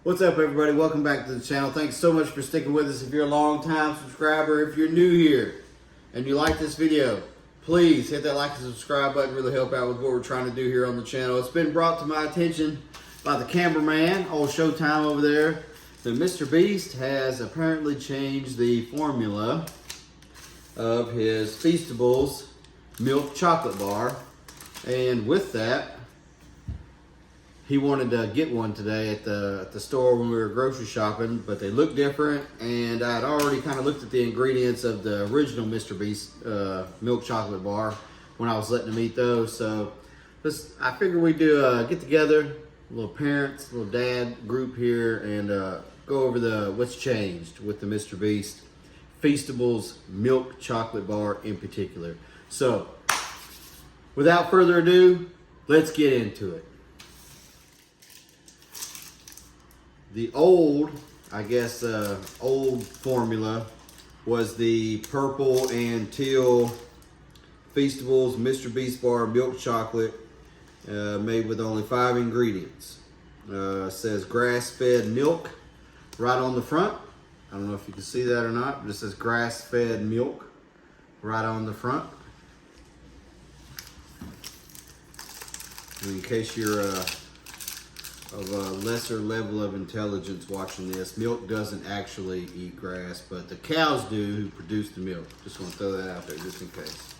What's up, everybody? Welcome back to the channel. Thanks so much for sticking with us. If you're a long-time subscriber, if you're new here and you like this video, please hit that like and subscribe button. Really help out with what we're trying to do here on the channel. It's been brought to my attention by the cameraman, old Showtime over there, that Mr. Beast has apparently changed the formula of his Feastables milk chocolate bar. And with that, he wanted to get one today at the store when we were grocery shopping, but they look different, and I had already kind of looked at the ingredients of the original Mr. Beast milk chocolate bar when I was letting him eat those. So I figured we'd do a get together, a little parents, a little dad group here, and go over what's changed with the Mr. Beast Feastables milk chocolate bar in particular. So without further ado, let's get into it. The old, old formula was the purple and teal Feastables Mr. Beast Bar milk chocolate made with only 5 ingredients. Says grass-fed milk right on the front. I don't know if you can see that or not, but it says grass-fed milk right on the front. In case you're of a lesser level of intelligence watching this, milk doesn't actually eat grass, but the cows do who produce the milk. Just want to throw that out there just in case.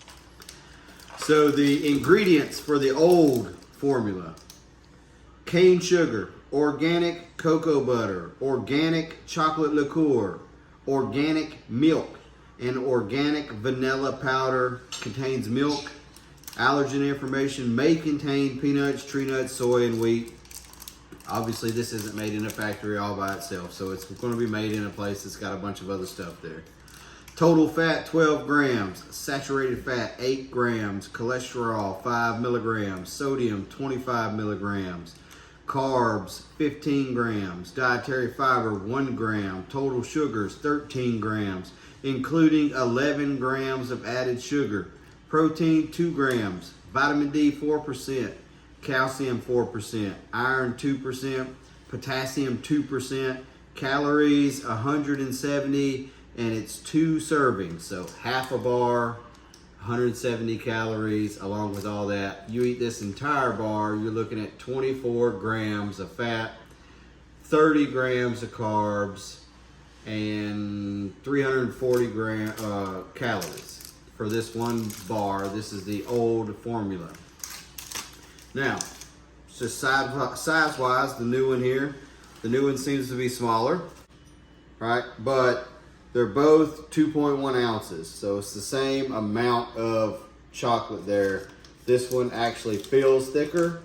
So the ingredients for the old formula: cane sugar, organic cocoa butter, organic chocolate liqueur, organic milk, and organic vanilla powder. Contains milk. Allergen information: may contain peanuts, tree nuts, soy, and wheat. Obviously, this isn't made in a factory all by itself, so it's going to be made in a place that's got a bunch of other stuff there. Total fat, 12 grams. Saturated fat, 8 grams. Cholesterol, 5 milligrams. Sodium, 25 milligrams. Carbs, 15 grams. Dietary fiber, 1 gram. Total sugars, 13 grams, including 11 grams of added sugar. Protein, 2 grams. Vitamin D, 4%. Calcium 4%, iron 2%, potassium 2%, calories 170, and it's 2 servings, so half a bar, 170 calories. Along with all that, you eat this entire bar, you're looking at 24 grams of fat, 30 grams of carbs, and 340 calories for this one bar. This is the old formula. Now, just size-wise, the new one here, the new one seems to be smaller, right? But they're both 2.1 ounces, so it's the same amount of chocolate there. This one actually feels thicker,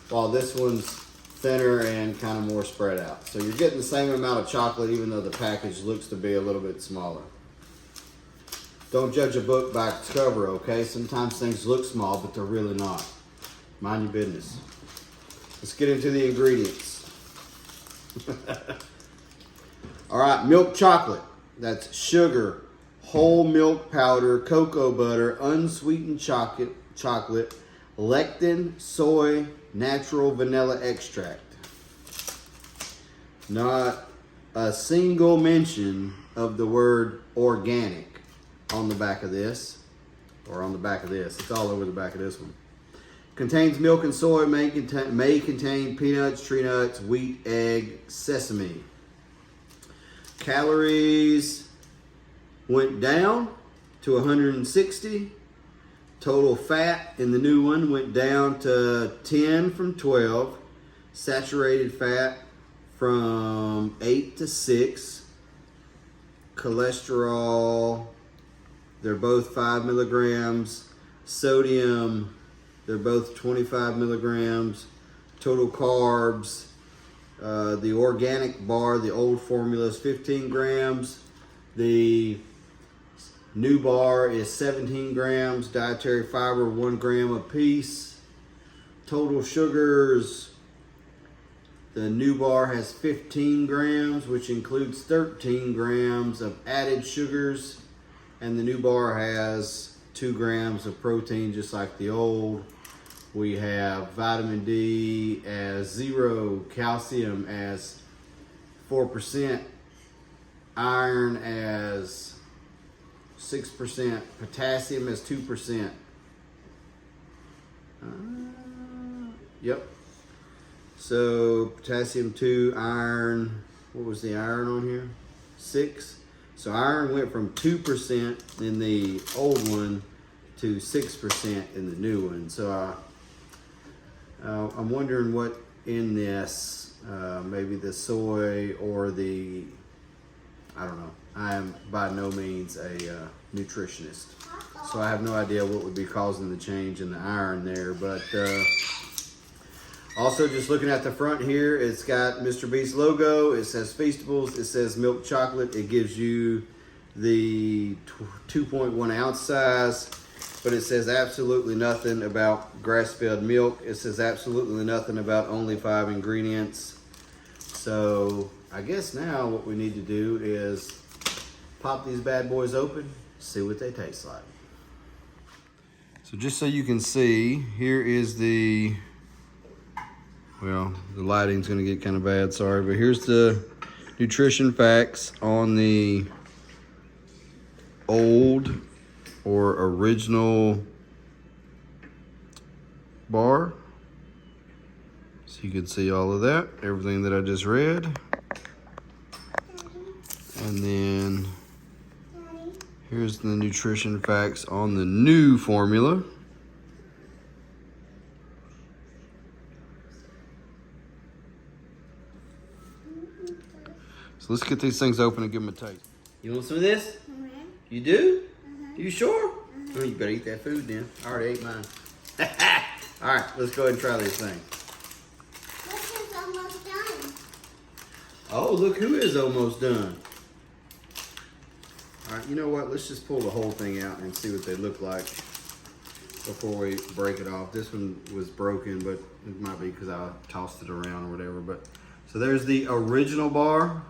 while this one's thinner and kind of more spread out. So you're getting the same amount of chocolate, even though the package looks to be a little bit smaller. Don't judge a book by its cover, okay? Sometimes things look small, but they're really not. Mind your business. Let's get into the ingredients. All right, milk chocolate. That's sugar, whole milk powder, cocoa butter, unsweetened chocolate, lectin, soy, natural vanilla extract. Not a single mention of the word organic on the back of this, or on the back of this. It's all over the back of this one. Contains milk and soy, may contain peanuts, tree nuts, wheat, egg, sesame. Calories went down to 160. Total fat in the new one went down to 10 from 12. Saturated fat from 8 to 6. Cholesterol, they're both 5 milligrams. Sodium, they're both 25 milligrams. Total carbs, the organic bar, the old formula, is 15 grams. The new bar is 17 grams. Dietary fiber, 1 gram apiece. Total sugars, the new bar has 15 grams, which includes 13 grams of added sugars. And the new bar has 2 grams of protein, just like the old. We have vitamin D as 0, calcium as 4%, iron as 6%, potassium as 2%. Yep. So potassium 2, iron, what was the iron on here? 6. So iron went from 2% in the old one to 6% in the new one. So I'm wondering what in this, maybe the soy or the, I don't know. I am by no means a nutritionist. So I have no idea what would be causing the change in the iron there. But also just looking at the front here, it's got Mr. Beast logo. It says Feastables. It says milk chocolate. It gives you the 2.1 ounce size. But it says absolutely nothing about grass-fed milk. It says absolutely nothing about only 5 ingredients. So I guess now what we need to do is pop these bad boys open, see what they taste like. So just so you can see, here is the, well, the lighting's gonna get kind of bad, sorry, but here's the nutrition facts on the old or original bar. So you can see all of that, everything that I just read. And then here's the nutrition facts on the new formula. So let's get these things open and give them a taste. You want some of this? Mm-hmm. You do? Mm-hmm. You sure? Mm-hmm. Oh, you better eat that food then. I already ate mine. All right, let's go ahead and try this thing. This is almost done. Oh, look who is almost done. All right, you know what? Let's just pull the whole thing out and see what they look like before we break it off. This one was broken, but it might be because I tossed it around or whatever. But so there's the original bar.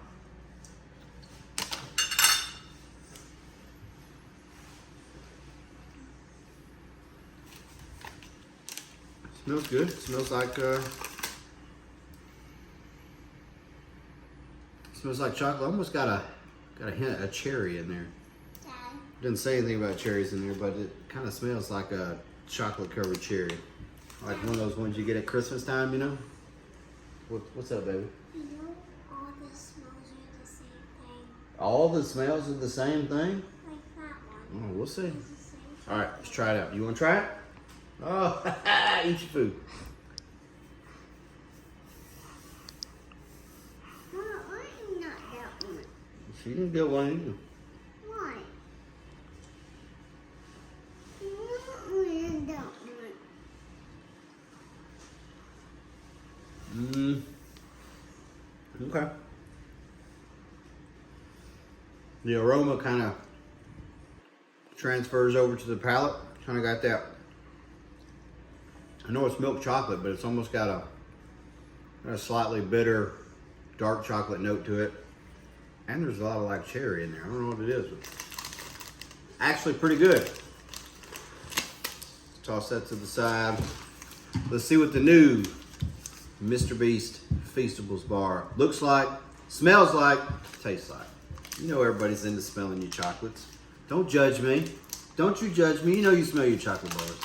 Smells good. Smells like chocolate. Almost got a hint of cherry in there. Dad. Didn't say anything about cherries in there, but it kind of smells like a chocolate covered cherry, like one of those ones you get at Christmas time. You know? What's up, baby? You know, all the smells are the same thing. All the smells are the same thing. Like that one. Oh, we'll see. It's the same All right, let's try it out. You want to try it? Oh, eat your food. Mom, I'm not that one. She didn't get one either. Why? I'm that one. Okay. The aroma kind of transfers over to the palate. Kind of got that. I know it's milk chocolate, but it's almost got a slightly bitter, dark chocolate note to it. And there's a lot of like cherry in there. I don't know what it is, but actually pretty good. Toss that to the side. Let's see what the new Mr. Beast Feastables bar looks like, smells like, tastes like. You know everybody's into smelling your chocolates. Don't judge me. Don't you judge me. You know you smell your chocolate bars.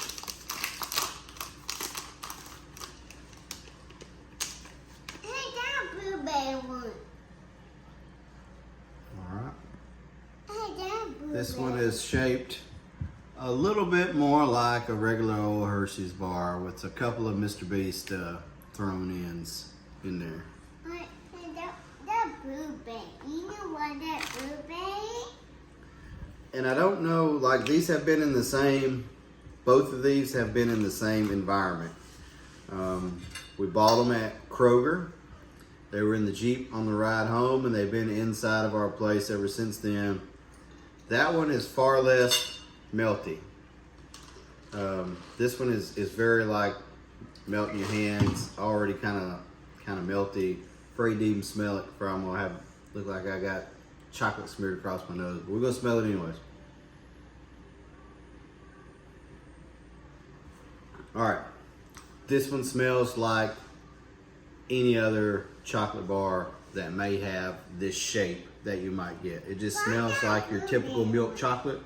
Hey, that blueberry one. All right. Hey, that blueberry. This one is shaped a little bit more like a regular old Hershey's bar with a couple of Mr. Beast thrown ins in there. Hey, that blueberry. You know what that blueberry? And I don't know, like these have been in the same, both of these have been in the same environment. We bought them at Kroger. They were in the Jeep on the ride home and they've been inside of our place ever since then. That one is far less melty. This one is very like melt in your hands, already kind of melty. Afraid to even smell it before I'm gonna look like I got chocolate smeared across my nose. But we're gonna smell it anyways. All right, This one smells like any other chocolate bar that may have this shape that you might get. It just smells like your typical milk chocolate.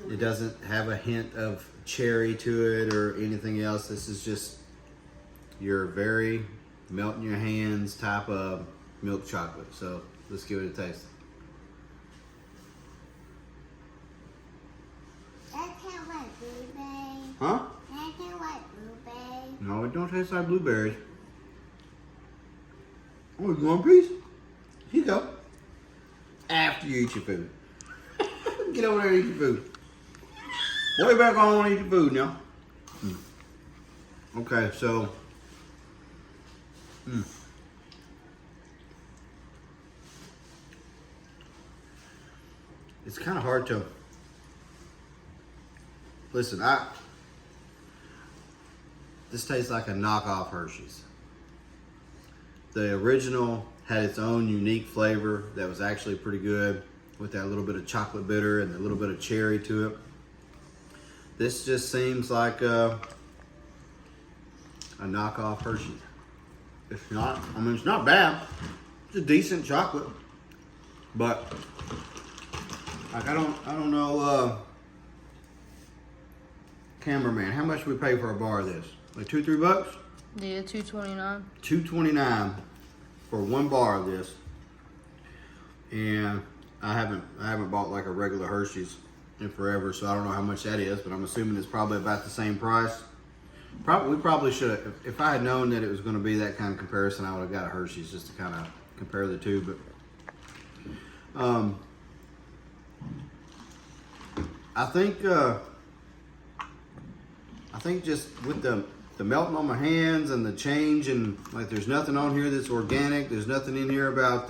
It doesn't have a hint of cherry to it or anything else. This is just your very melt in your hands type of milk chocolate. So let's give it a taste. That tastes like blueberry. Huh? That tastes like blueberry. No, it don't taste like blueberries. Oh, you want a piece? Here you go. After you eat your food. Get over there and eat your food. Way back on and eat your food now. Okay, so. It's kind of hard to. Listen, this tastes like a knockoff Hershey's. The original had its own unique flavor that was actually pretty good with that little bit of chocolate bitter and a little bit of cherry to it. This just seems like a knockoff Hershey. It's not, I mean, it's not bad. It's a decent chocolate, but like I don't know, cameraman, how much we pay for a bar of this? Like $2-3? Yeah, $2.29. $2.29 for one bar of this, and I haven't bought like a regular Hershey's in forever, so I don't know how much that is, but I'm assuming it's probably about the same price. We probably should have, if I had known that it was going to be that kind of comparison, I would have got a Hershey's just to kind of compare the two. But I think just with the melting on my hands and the change, and like there's nothing on here that's organic. There's nothing in here about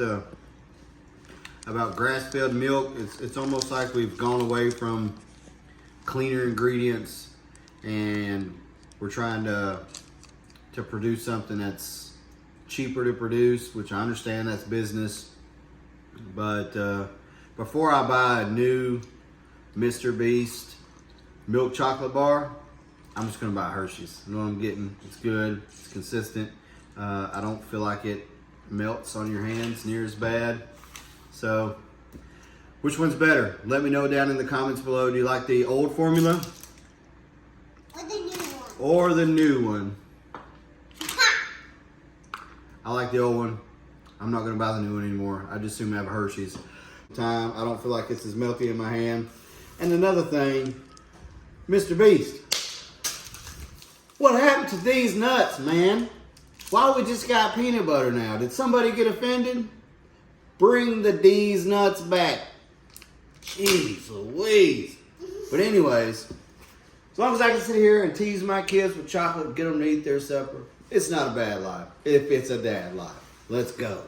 grass-fed milk. It's almost like we've gone away from cleaner ingredients and we're trying to produce something that's cheaper to produce, which I understand that's business. But before I buy a new Mr. Beast milk chocolate bar, I'm just gonna buy Hershey's. I know what I'm getting. It's good, it's consistent. I don't feel like it melts on your hands near as bad. So, which one's better? Let me know down in the comments below. Do you like the old formula? Or the new one? Or the new one? I like the old one. I'm not gonna buy the new one anymore. I just assume I have a Hershey's. I don't feel like it's as melty in my hand. And another thing, Mr. Beast, what happened to Deez Nutz, man? Why we just got peanut butter now? Did somebody get offended? Bring the Deez Nutz back. Jeez Louise. But anyways, as long as I can sit here and tease my kids with chocolate, get them to eat their supper, it's not a bad life. If it's a dad life. Let's go.